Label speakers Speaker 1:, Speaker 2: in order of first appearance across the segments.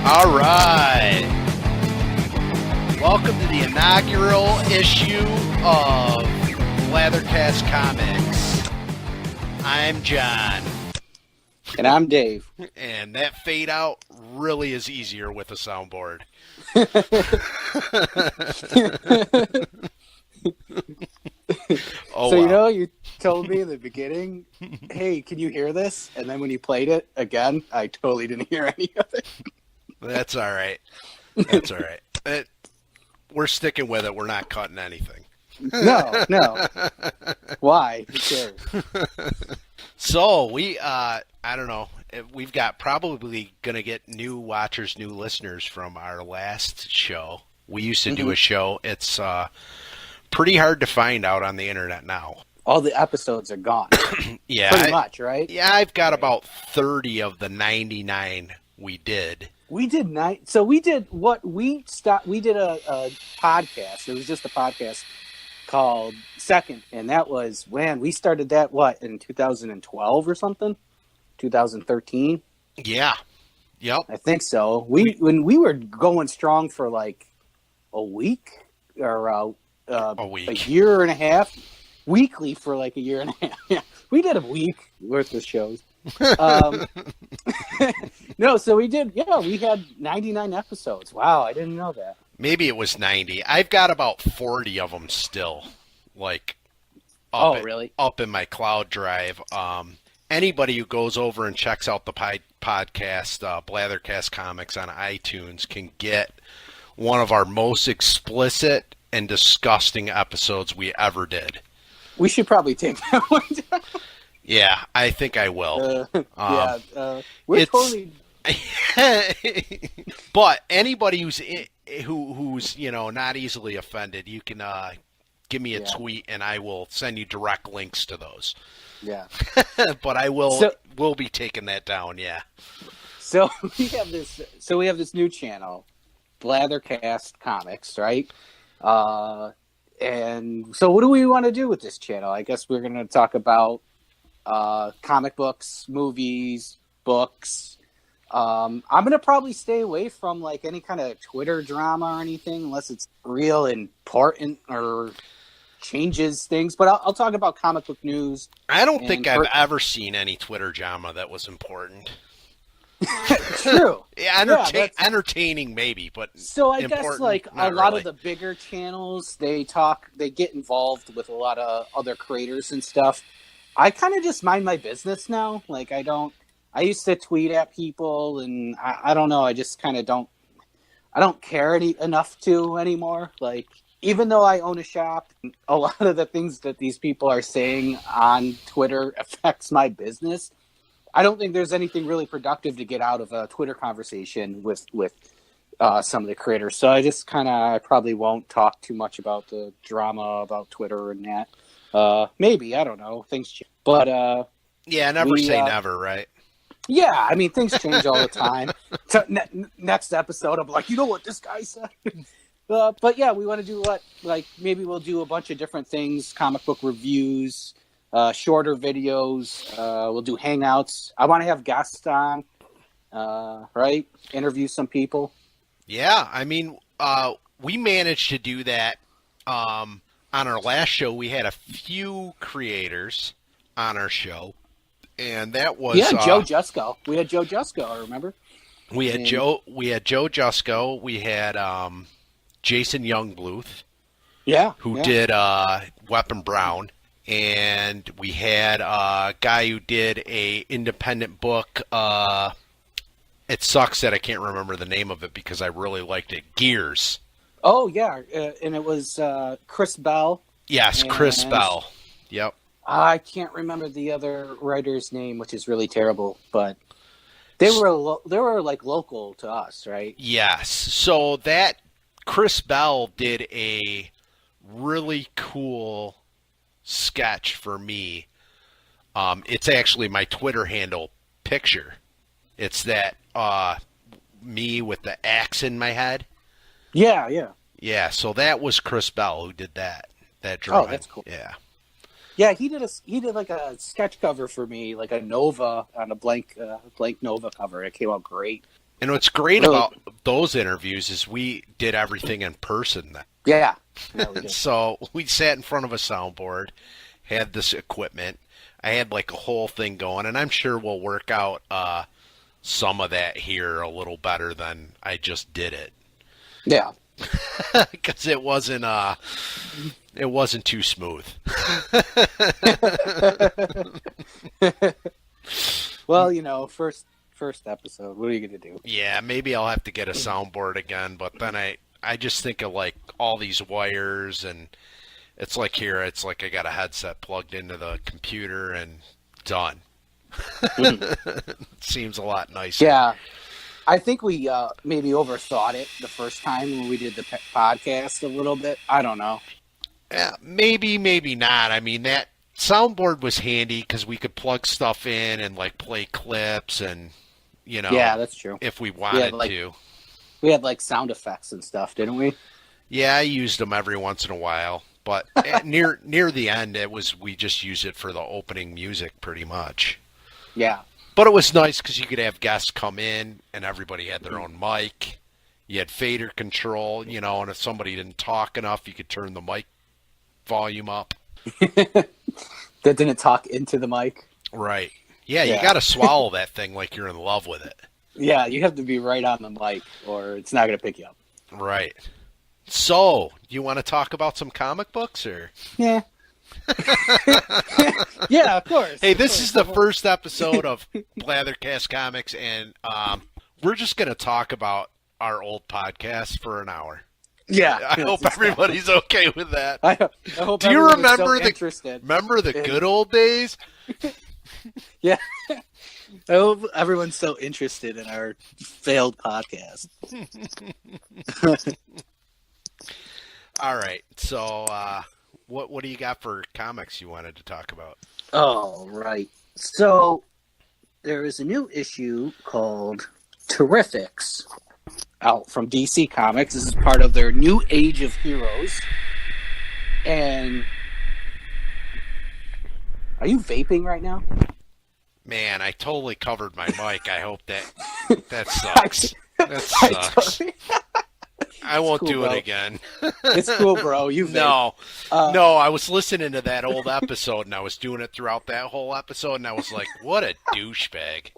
Speaker 1: All right. Welcome to the inaugural issue of Blathercast Comics. I'm John.
Speaker 2: And I'm Dave.
Speaker 1: And that fade out really is easier with a soundboard.
Speaker 2: So, you know, you told me in the beginning, hey, can you hear this? And then when you played it again, I totally didn't hear any of it.
Speaker 1: That's all right. That's all right. We're sticking with it. We're not cutting anything.
Speaker 2: No. Why? Who cares?
Speaker 1: So I don't know. We've got probably going to get new watchers, new listeners from our last show. We used to do a show. It's pretty hard to find out on the internet now.
Speaker 2: All the episodes are gone.
Speaker 1: Yeah.
Speaker 2: Pretty much, right?
Speaker 1: Yeah, I've got about 30 of the 99 we did.
Speaker 2: We did So we did what we stopped. We did a podcast. It was just a podcast called Second, and that was when we started that. What, in 2012 or something? 2013.
Speaker 1: Yeah. Yep.
Speaker 2: I think so. When we were going strong for like a week or
Speaker 1: a week,
Speaker 2: a year and a half, weekly for like a year and a half. Yeah, we did a week worth of shows. No, so we did. Yeah, we had 99 episodes. Wow, I didn't know that.
Speaker 1: Maybe it was 90. I've got about 40 of them still, like
Speaker 2: really?
Speaker 1: Up in my cloud drive. Anybody who goes over and checks out the podcast, Blathercast Comics on iTunes, can get one of our most explicit and disgusting episodes we ever did.
Speaker 2: We should probably take that one down.
Speaker 1: Yeah, I think I will.
Speaker 2: We're totally.
Speaker 1: But anybody who's not easily offended, you can give me a tweet and I will send you direct links to those.
Speaker 2: Yeah.
Speaker 1: But I will will be taking that down. Yeah.
Speaker 2: So we have this new channel, Blathercast Comics, right? And so what do we want to do with this channel? I guess we're going to talk about comic books, movies, books. I'm going to probably stay away from like any kind of Twitter drama or anything unless it's real important or changes things. But I'll talk about comic book news.
Speaker 1: I don't think I've ever seen any Twitter drama that was important.
Speaker 2: True.
Speaker 1: Entertaining maybe, but
Speaker 2: so I guess like a lot of the bigger channels, they get involved with a lot of other creators and stuff. I kind of just mind my business now. Like I used to tweet at people, and I don't know. I just kind of don't care enough to anymore. Like, even though I own a shop, a lot of the things that these people are saying on Twitter affects my business. I don't think there's anything really productive to get out of a Twitter conversation with some of the creators. So I probably won't talk too much about the drama about Twitter and that. Maybe, I don't know. Things change. But
Speaker 1: never say never, right?
Speaker 2: Yeah, I mean, things change all the time. Next episode, I'm like, you know what this guy said? But yeah, we want to do maybe we'll do a bunch of different things, comic book reviews, shorter videos. We'll do hangouts. I want to have guests on, right? Interview some people. Yeah,
Speaker 1: I mean, we managed to do that. On our last show, we had a few creators on our show. And that was
Speaker 2: Joe Jusko. We had Joe Jusko, remember?
Speaker 1: We had Joe Jusko. We had Jason Youngbluth.
Speaker 2: Yeah.
Speaker 1: Who did Weapon Brown. And we had a guy who did a independent book. It sucks that I can't remember the name of it because I really liked it. Gears.
Speaker 2: Oh yeah, and it was Chris Bell.
Speaker 1: Yes, Chris Bell. Yep.
Speaker 2: I can't remember the other writer's name, which is really terrible, but they were like local to us, right?
Speaker 1: Yes. So that Chris Bell did a really cool sketch for me. It's actually my Twitter handle picture. It's that me with the axe in my head.
Speaker 2: Yeah.
Speaker 1: Yeah, so that was Chris Bell who did that drawing.
Speaker 2: Oh, that's cool.
Speaker 1: Yeah.
Speaker 2: Yeah, he did like a sketch cover for me, like a Nova on a blank Nova cover. It came out great.
Speaker 1: And what's great about those interviews is we did everything in person then.
Speaker 2: Yeah. We did.
Speaker 1: So we sat in front of a soundboard, had this equipment. I had like a whole thing going, and I'm sure we'll work out some of that here a little better than I just did it.
Speaker 2: Yeah.
Speaker 1: Because it wasn't too smooth.
Speaker 2: Well, you know, first episode. What are you gonna do?
Speaker 1: Yeah, maybe I'll have to get a soundboard again, but then I just think of like all these wires, and it's like here, it's like I got a headset plugged into the computer and done. It seems a lot nicer.
Speaker 2: Yeah. I think we maybe overthought it the first time when we did the podcast a little bit. I don't know.
Speaker 1: Yeah, maybe not. I mean, that soundboard was handy because we could plug stuff in and like play clips and, you know.
Speaker 2: Yeah, that's true.
Speaker 1: If we wanted to.
Speaker 2: We had like sound effects and stuff, didn't we?
Speaker 1: Yeah, I used them every once in a while. But near the end, we just used it for the opening music pretty much.
Speaker 2: Yeah.
Speaker 1: But it was nice because you could have guests come in and everybody had their own mic. You had fader control, you know, and if somebody didn't talk enough, you could turn the mic volume up.
Speaker 2: That didn't talk into the mic.
Speaker 1: Right. Yeah, you got to swallow that thing like you're in love with it.
Speaker 2: Yeah, you have to be right on the mic or it's not going to pick you up.
Speaker 1: Right. So, you want to talk about some comic books or?
Speaker 2: Yeah. Yeah, of course.
Speaker 1: Hey, this is the first episode of Blathercast Comics, and we're just going to talk about our old podcast for an hour.
Speaker 2: Yeah.
Speaker 1: I hope everybody's okay with that.
Speaker 2: I hope.
Speaker 1: Do you remember
Speaker 2: the
Speaker 1: good old days?
Speaker 2: Yeah. I hope everyone's so interested in our failed podcast.
Speaker 1: All right. So, what do you got for comics you wanted to talk about?
Speaker 2: Oh, right. So, there is a new issue called Terrifics out from DC Comics. This is part of their New Age of Heroes. And are you vaping right now?
Speaker 1: Man, I totally covered my mic. I hope that sucks. That sucks. I won't
Speaker 2: cool,
Speaker 1: do
Speaker 2: bro.
Speaker 1: it again.
Speaker 2: It's cool, bro. You vape.
Speaker 1: No, I was listening to that old episode, and I was doing it throughout that whole episode, and I was like, what a douchebag.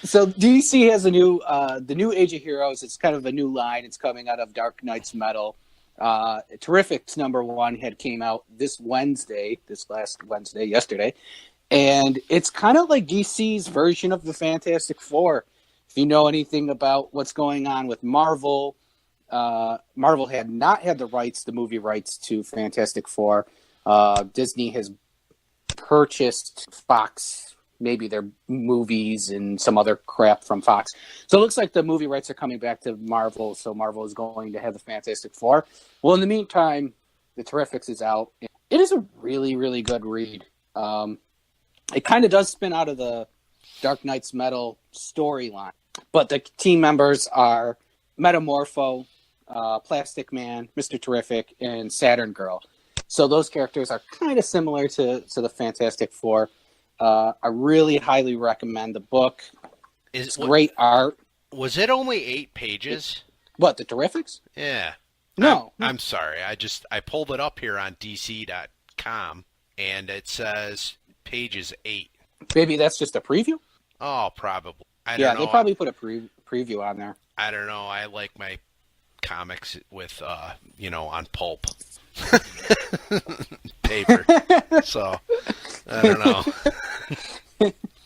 Speaker 2: So DC has a new, the New Age of Heroes. It's kind of a new line. It's coming out of Dark Knight's Metal. Terrifics #1 had came out this last Wednesday, yesterday. And it's kind of like DC's version of the Fantastic Four. If you know anything about what's going on with Marvel, Marvel had not had the movie rights to Fantastic Four. Disney has purchased Fox, maybe their movies and some other crap from Fox. So it looks like the movie rights are coming back to Marvel, so Marvel is going to have the Fantastic Four. Well, in the meantime, the Terrifics is out. It is a really, really good read. It kind of does spin out of the Dark Knight's Metal storyline. But the team members are Metamorpho, Plastic Man, Mr. Terrific, and Saturn Girl. So those characters are kind of similar to the Fantastic Four. I really highly recommend the book. It's great art.
Speaker 1: Was it only 8 pages?
Speaker 2: What, the Terrifics?
Speaker 1: Yeah.
Speaker 2: No.
Speaker 1: I'm sorry. I pulled it up here on DC.com, and it says pages 8. Maybe
Speaker 2: that's just a preview?
Speaker 1: Oh, probably. I don't know.
Speaker 2: They probably put a preview on there.
Speaker 1: I don't know. I like my comics with, on pulp paper. So, I don't know.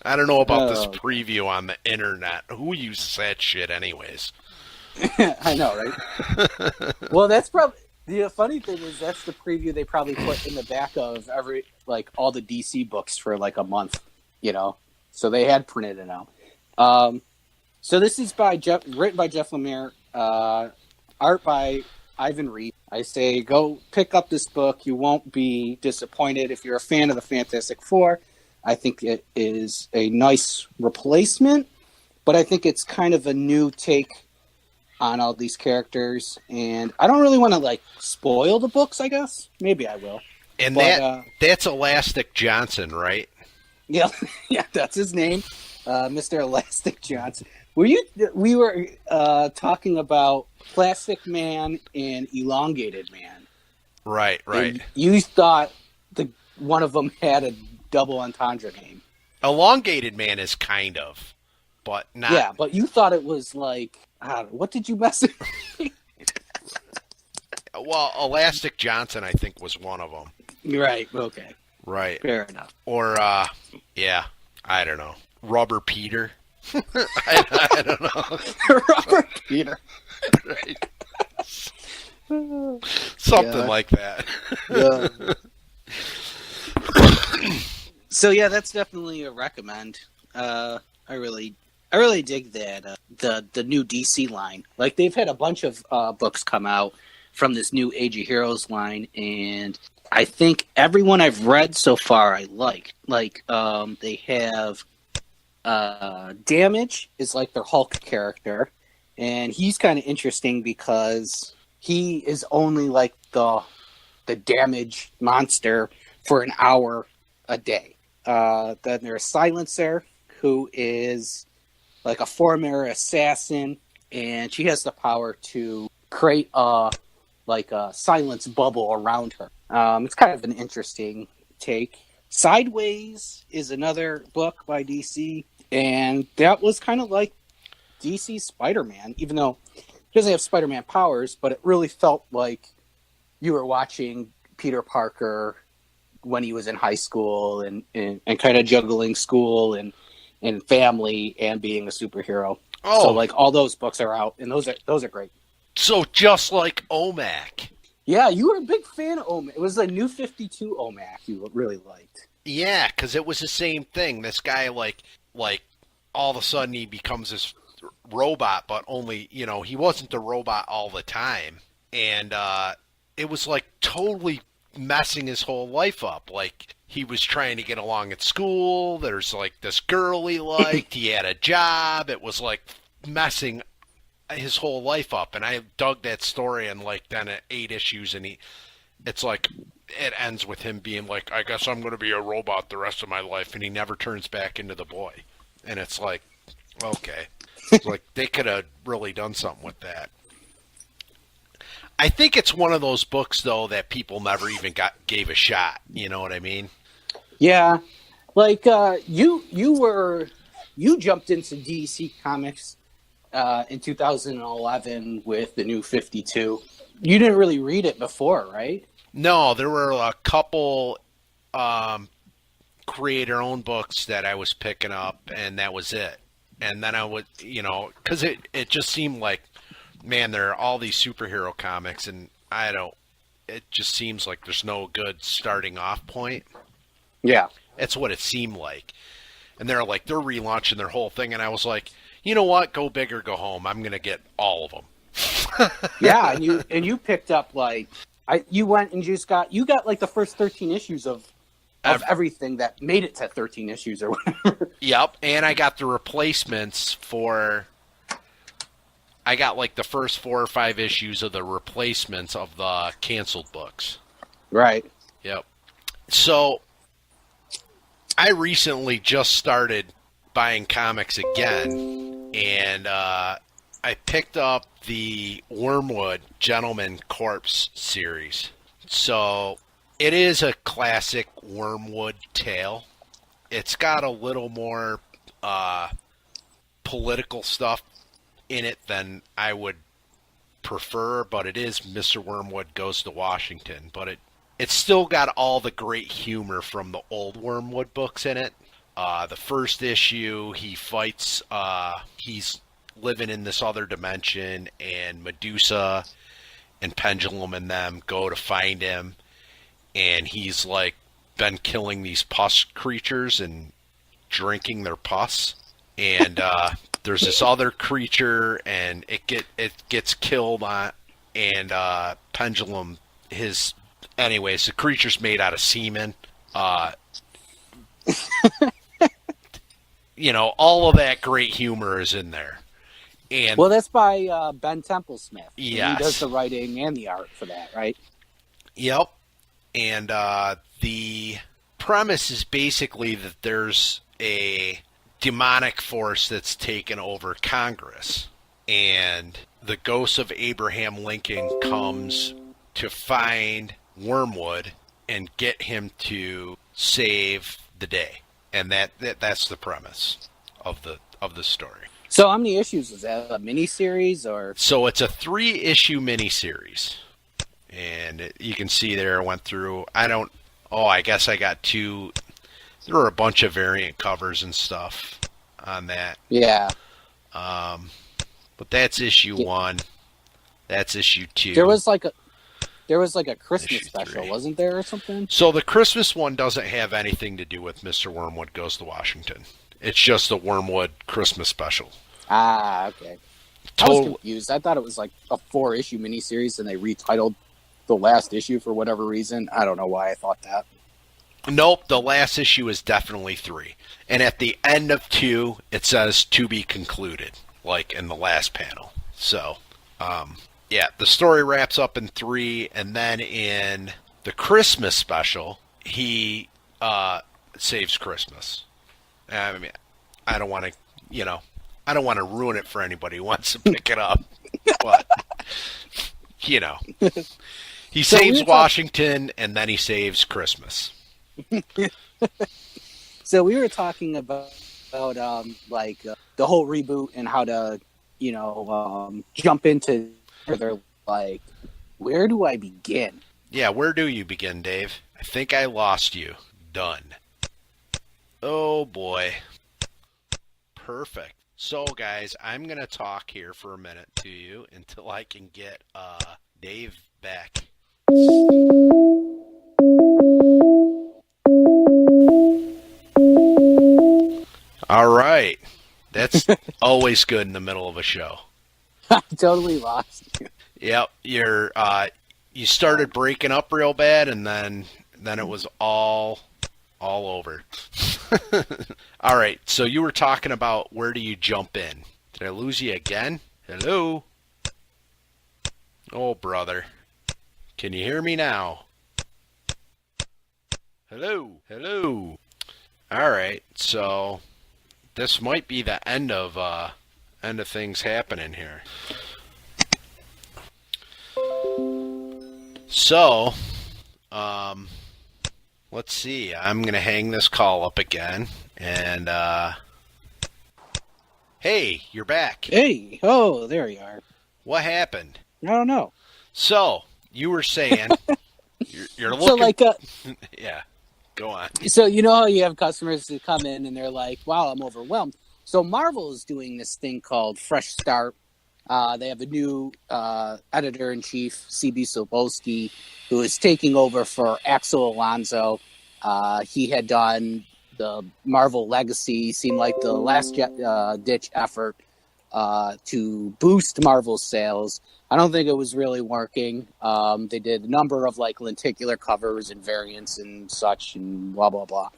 Speaker 1: I don't know about this preview on the internet. Who uses that shit anyways?
Speaker 2: I know, right? Well, that's probably... The funny thing is that's the preview they probably put in the back of all the DC books for like a month, So they had printed it out. So this is written by Jeff Lemire, art by Ivan Reis. I say go pick up this book. You won't be disappointed if you're a fan of the Fantastic Four. I think it is a nice replacement, but I think it's kind of a new take on all these characters, and I don't really want to spoil the books. I guess maybe I will.
Speaker 1: And that's Elastic Johnson, right?
Speaker 2: Yeah, yeah, that's his name. Mr. Elastic Johnson. We were talking about Plastic Man and Elongated Man.
Speaker 1: Right.
Speaker 2: And you thought one of them had a double entendre name.
Speaker 1: Elongated Man is kind of, but not.
Speaker 2: Yeah, but you thought it was like, what did you mess with?
Speaker 1: Well, Elastic Johnson, I think, was one of them.
Speaker 2: Right, okay.
Speaker 1: Right.
Speaker 2: Fair enough.
Speaker 1: Or, I don't know. Rubber Peter. I don't know.
Speaker 2: Rubber Peter.
Speaker 1: Right. Something like that.
Speaker 2: Yeah. So yeah, that's definitely a recommend. I really dig that the new DC line. Like they've had a bunch of books come out from this new Age of Heroes line, and I think everyone I've read so far I liked. Like they have Damage is like their Hulk character, and he's kind of interesting because he is only like the damage monster for an hour a day. Then there's Silencer, who is like a former assassin, and she has the power to create a silence bubble around her. It's kind of an interesting take. Sideways is another book by DC, and that was kind of like DC's Spider-Man, even though he doesn't have Spider-Man powers, but it really felt like you were watching Peter Parker when he was in high school and kind of juggling school and family and being a superhero. Oh. So like all those books are out, and those are great.
Speaker 1: So just like OMAC.
Speaker 2: Yeah, you were a big fan of OMAC. It was a New 52 OMAC you really liked.
Speaker 1: Yeah, because it was the same thing. This guy, like all of a sudden he becomes this robot, but only, he wasn't the robot all the time. And it was like totally messing his whole life up. Like he was trying to get along at school. There's like this girl he liked. He had a job. It was like messing his whole life up. And I dug that story and like then at 8 issues, and it's like it ends with him being like, I guess I'm going to be a robot the rest of my life, and he never turns back into the boy. And it's like, okay. It's like they could have really done something with that. I think it's one of those books, though, that people never even gave a shot. You know what I mean?
Speaker 2: Yeah. Like, you jumped into DC Comics in 2011 with the New 52. You didn't really read it before, right?
Speaker 1: No, there were a couple creator-owned books that I was picking up, and that was it. And then I would, because it just seemed like, man, there are all these superhero comics, and it just seems like there's no good starting off point.
Speaker 2: Yeah.
Speaker 1: That's what it seemed like. And they're relaunching their whole thing, and I was like, you know what? Go big or go home. I'm going to get all of them.
Speaker 2: Yeah, and you picked up, you went and you got like the first 13 issues of everything that made it to 13 issues or whatever.
Speaker 1: Yep, and I got the replacements I got like the first 4 or 5 issues of the replacements of the canceled books.
Speaker 2: Right.
Speaker 1: Yep. So I recently just started buying comics again, and I picked up the Wormwood Gentleman Corpse series. So it is a classic Wormwood tale. It's got a little more political stuff in it than I would prefer, but it is Mr. Wormwood Goes to Washington. But it's still got all the great humor from the old Wormwood books in it. The first issue, he fights, he's living in this other dimension, and Medusa and Pendulum and them go to find him, and he's like been killing these pus creatures and drinking their pus, and there's this other creature, and it gets killed on, and Pendulum, anyways, the creature's made out of semen. All of that great humor is in there. And
Speaker 2: well, that's by Ben Templesmith.
Speaker 1: Yes.
Speaker 2: He does the writing and the art for that, right?
Speaker 1: Yep. And the premise is basically that there's a demonic force that's taken over Congress. And the ghost of Abraham Lincoln comes to find Wormwood and get him to save the day. And that's the premise of the story.
Speaker 2: So how many issues is that? A miniseries or?
Speaker 1: So it's a 3-issue miniseries. And you can see there I went through, I guess I got 2. There were a bunch of variant covers and stuff on that.
Speaker 2: Yeah.
Speaker 1: But that's issue 1. That's issue 2.
Speaker 2: There was like a Christmas
Speaker 1: Issue
Speaker 2: special,
Speaker 1: 3.
Speaker 2: wasn't there, or something?
Speaker 1: So the Christmas one doesn't have anything to do with Mr. Wormwood Goes to Washington. It's just the Wormwood Christmas special.
Speaker 2: Ah, okay. I was confused. I thought it was like a 4-issue miniseries, and they retitled the last issue for whatever reason. I don't know why I thought that.
Speaker 1: Nope, the last issue is definitely 3. And at the end of 2, it says to be concluded, like in the last panel. So, yeah, the story wraps up in 3, and then in the Christmas special, he saves Christmas. I mean, I don't want to ruin it for anybody who wants to pick it up, but he saves Washington, and then he saves Christmas.
Speaker 2: So we were talking about the whole reboot and how to jump into further. Like, where do I begin?
Speaker 1: Yeah, where do you begin, Dave? I think I lost you. Done. Oh boy. Perfect. So guys, I'm gonna talk here for a minute to you until I can get Dave back. All right. That's always good in the middle of a show.
Speaker 2: I totally lost you.
Speaker 1: Yep, you started breaking up real bad, and then it was all over. All right, so you were talking about where do you jump in? Did I lose you again? Hello? Oh, brother. Can you hear me now? Hello? Hello? All right, so this might be the end of things happening here. So, let's see. I'm going to hang this call up again. And, hey, you're back.
Speaker 2: Hey, oh, there you are.
Speaker 1: What happened?
Speaker 2: I don't know.
Speaker 1: So, you were saying, you're looking...
Speaker 2: So, like,
Speaker 1: yeah, go on.
Speaker 2: So, you know how you have customers who come in and they're like, wow, I'm overwhelmed. So, Marvel is doing this thing called Fresh Start. They have a new editor-in-chief, C.B. Sobolski, who is taking over for Axel Alonso. He had done the Marvel Legacy, seemed like the last-ditch effort to boost Marvel's sales. I don't think it was really working. They did a number of lenticular covers and variants and such and blah, blah, blah.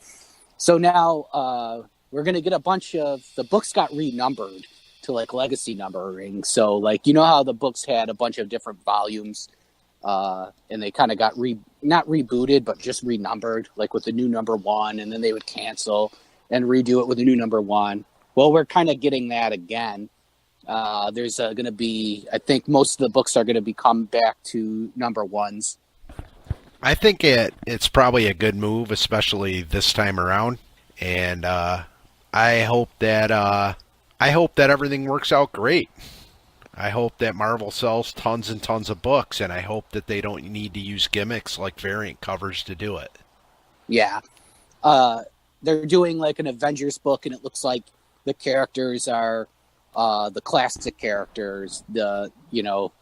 Speaker 2: So now we're going to get a bunch of... The books got renumbered to legacy numbering. So you know how the books had a bunch of different volumes and they kind of got not rebooted, but just renumbered, with the new number 1, and then they would cancel and redo it with a new number 1. Well, we're kind of getting that again. There's going to be, I think most of the books are going to come back to number 1s.
Speaker 1: I think it's probably a good move, especially this time around. And I hope that everything works out great. I hope that Marvel sells tons and tons of books, and I hope that they don't need to use gimmicks like variant covers to do it.
Speaker 2: Yeah. They're doing an Avengers book, and it looks like the characters are the classic characters. You're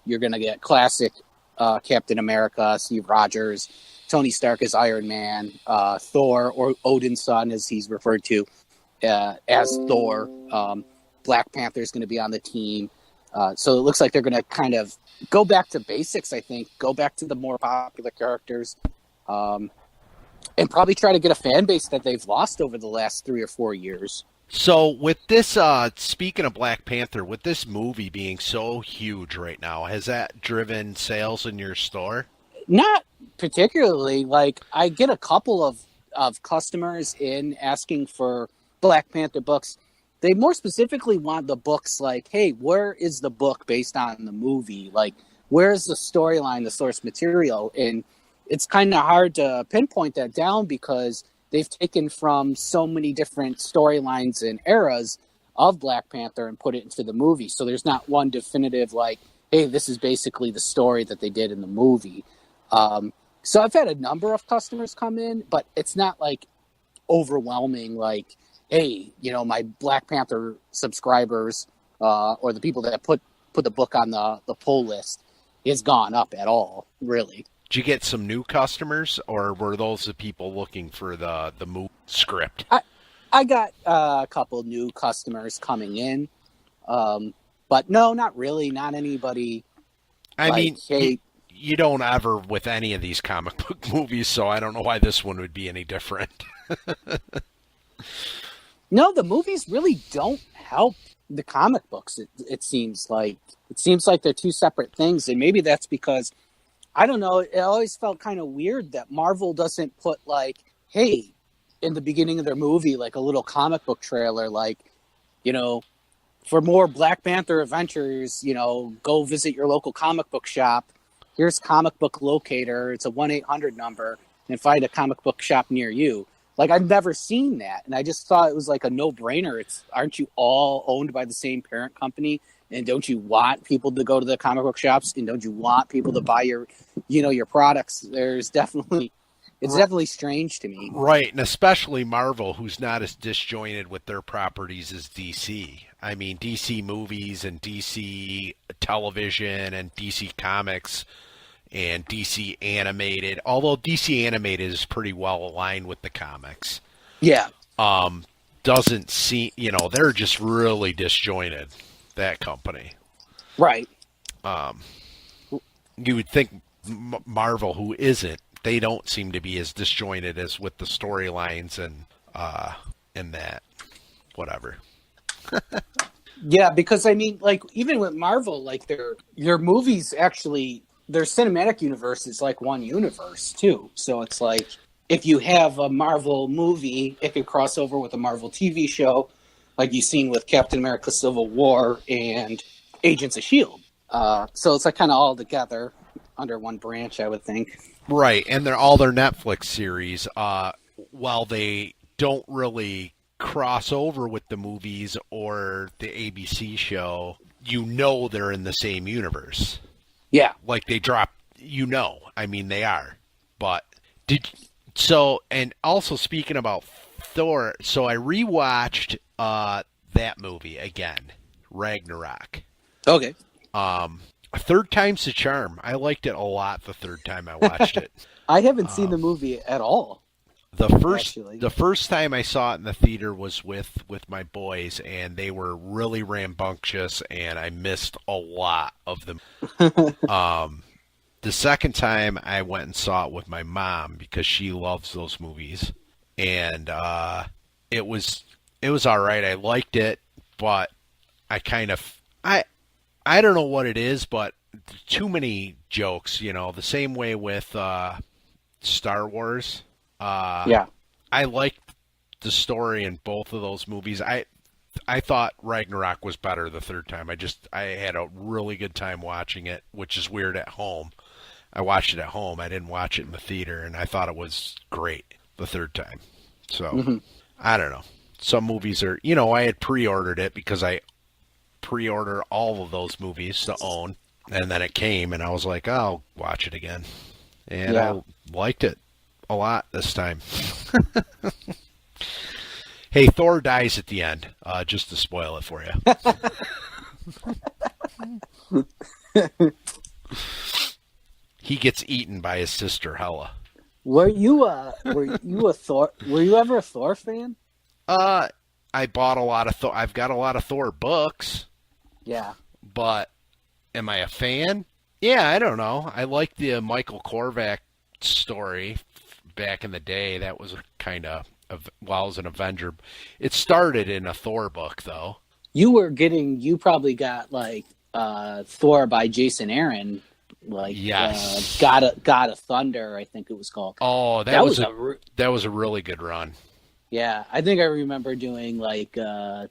Speaker 2: going to get classic Captain America, Steve Rogers, Tony Stark as Iron Man, Thor, or Odin's son, as he's referred to, as Thor. Black Panther is going to be on the team. So it looks like they're going to kind of go back to basics, I think. Go back to the more popular characters. And probably try to get a fan base that they've lost over the last 3 or 4 years.
Speaker 1: So with this, speaking of Black Panther, with this movie being so huge right now, has that driven sales in your store?
Speaker 2: Not particularly. I get a couple of customers in asking for Black Panther books. They more specifically want the books like, hey, where is the book based on the movie? Like, where's the storyline, the source material? And it's kind of hard to pinpoint that down because they've taken from so many different storylines and eras of Black Panther and put it into the movie. So there's not one definitive, like, hey, this is basically the story that they did in the movie. So I've had a number of customers come in, but it's not like overwhelming, like, hey, my Black Panther subscribers or the people that put the book on the pull list has gone up at all, really.
Speaker 1: Did you get some new customers, or were those the people looking for the movie script?
Speaker 2: I got a couple new customers coming in, but no, not really. Not anybody.
Speaker 1: I mean, hey, you don't ever with any of these comic book movies, so I don't know why this one would be any different.
Speaker 2: No, the movies really don't help the comic books. It seems like they're two separate things, and maybe that's because I don't know. It always felt kind of weird that Marvel doesn't put like, hey, in the beginning of their movie, like a little comic book trailer, like, for more Black Panther adventures, go visit your local comic book shop. Here's Comic Book Locator. It's a 1-800 number, and find a comic book shop near you. Like, I've never seen that, and I just thought it was like a no-brainer. Aren't you all owned by the same parent company? And don't you want people to go to the comic book shops? And don't you want people to buy your products? It's definitely strange to me.
Speaker 1: Right, and especially Marvel, who's not as disjointed with their properties as DC. I mean, DC movies and DC television and DC comics and DC animated. Although DC animated is pretty well aligned with the comics.
Speaker 2: Yeah.
Speaker 1: Doesn't seem, they're just really disjointed, that company.
Speaker 2: Right.
Speaker 1: You would think Marvel, who isn't, they don't seem to be as disjointed as with the storylines and that. Whatever.
Speaker 2: Yeah, because I mean, like, even with Marvel, like, their movies actually, their cinematic universe is like one universe too. So it's like, if you have a Marvel movie, it can cross over with a Marvel TV show, like you've seen with Captain America: Civil War and Agents of S.H.I.E.L.D. So it's like kind of all together under one branch, I would think.
Speaker 1: Right, and all their Netflix series, while they don't really cross over with the movies or the ABC show, they're in the same universe.
Speaker 2: Yeah.
Speaker 1: Like they drop, I mean they are. But and also speaking about Thor, so I rewatched that movie again, Ragnarok.
Speaker 2: Okay.
Speaker 1: A third time's the charm. I liked it a lot the third time I watched it.
Speaker 2: I haven't seen the movie at all.
Speaker 1: The first time I saw it in the theater was with my boys, and they were really rambunctious, and I missed a lot of them. The second time I went and saw it with my mom because she loves those movies, and it was all right. I liked it, but I don't know what it is, but too many jokes. The same way with Star Wars.
Speaker 2: Yeah,
Speaker 1: I liked the story in both of those movies. I thought Ragnarok was better the third time. I had a really good time watching it, which is weird at home. I watched it at home. I didn't watch it in the theater, and I thought it was great the third time. So, I don't know. Some movies are, I had pre-ordered it because I pre-order all of those movies to own, and then it came, and I was like, oh, I'll watch it again. And I liked it a lot this time. Hey, Thor dies at the end, just to spoil it for you. He gets eaten by his sister Hela.
Speaker 2: Were you a Thor? Were you ever a Thor fan?
Speaker 1: I bought a lot of Thor. I've got a lot of Thor books.
Speaker 2: Yeah.
Speaker 1: But am I a fan? Yeah, I don't know. I like the Michael Korvac story back in the day. That was kind of, I was an Avenger. It started in a Thor book, though.
Speaker 2: You probably got like Thor by Jason Aaron, like
Speaker 1: yes,
Speaker 2: God of Thunder, I think it was called.
Speaker 1: Oh, that was a really good run.
Speaker 2: Yeah, I think I remember doing like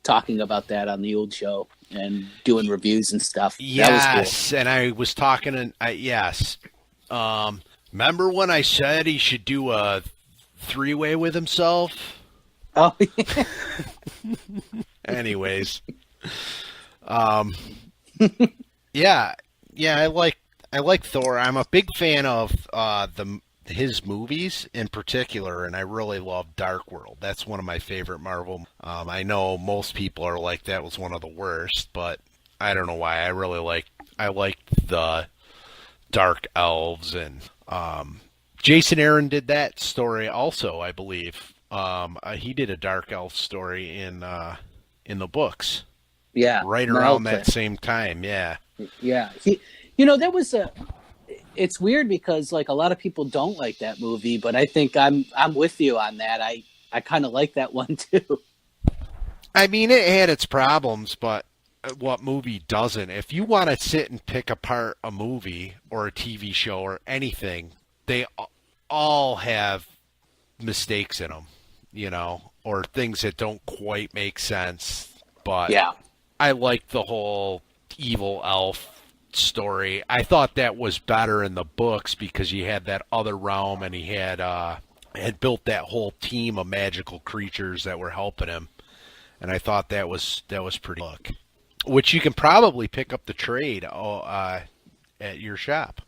Speaker 2: talking about that on the old show and doing reviews and stuff. That was
Speaker 1: Yes, and I was talking, and yes. Remember when I said he should do a three-way with himself?
Speaker 2: cool. Oh, yeah.
Speaker 1: Anyways, um, yeah, yeah, I like Thor. I'm a big fan of his movies in particular, and I really love Dark World. That's one of my favorite Marvel. I know most people are like that was one of the worst, but I don't know why. I like the Dark Elves, and Jason Aaron did that story also, I believe. He did a Dark Elf story in the books
Speaker 2: Yeah,
Speaker 1: right around
Speaker 2: Melted.
Speaker 1: that same time. Yeah.
Speaker 2: Yeah, that was a. It's weird because like a lot of people don't like that movie, but I think I'm with you on that. I kind of like that one too.
Speaker 1: I mean, it had its problems, but what movie doesn't? If you want to sit and pick apart a movie or a TV show or anything, they all have mistakes in them, or things that don't quite make sense. But
Speaker 2: Yeah,
Speaker 1: I like the whole evil elf story. I thought that was better in the books because you had that other realm, and he had built that whole team of magical creatures that were helping him, and I thought that was pretty look, which you can probably pick up the trade at your shop.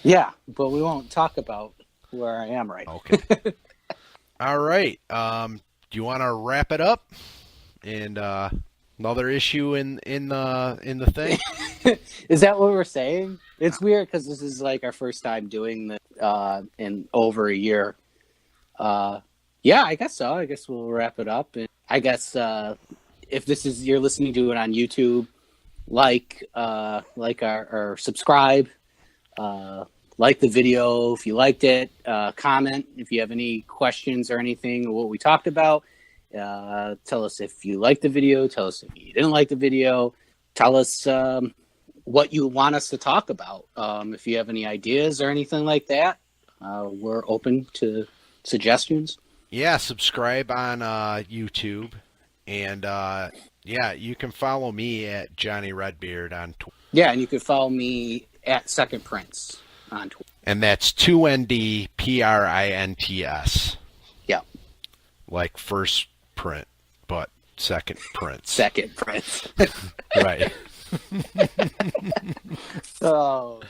Speaker 2: yeah, but we won't talk about where I am right.
Speaker 1: Okay. All right. Do you want to wrap it up? And another issue in the thing.
Speaker 2: Is that what we're saying? It's weird because this is like our first time doing this in over a year. Yeah, I guess so. I guess we'll wrap it up. And I guess if you're listening to it on YouTube, like our subscribe, like the video if you liked it, comment if you have any questions or anything or what we talked about. Tell us if you liked the video. Tell us if you didn't like the video. Tell us what you want us to talk about. If you have any ideas or anything like that, we're open to suggestions.
Speaker 1: Yeah, subscribe on YouTube, and yeah, you can follow me at Johnny Redbeard on Twitter.
Speaker 2: Yeah, and you can follow me at Second Prince on Twitter.
Speaker 1: And that's 2NDPRINTS.
Speaker 2: Yeah.
Speaker 1: Like first print, but second prince.
Speaker 2: Second Prince.
Speaker 1: Right.
Speaker 2: Oh.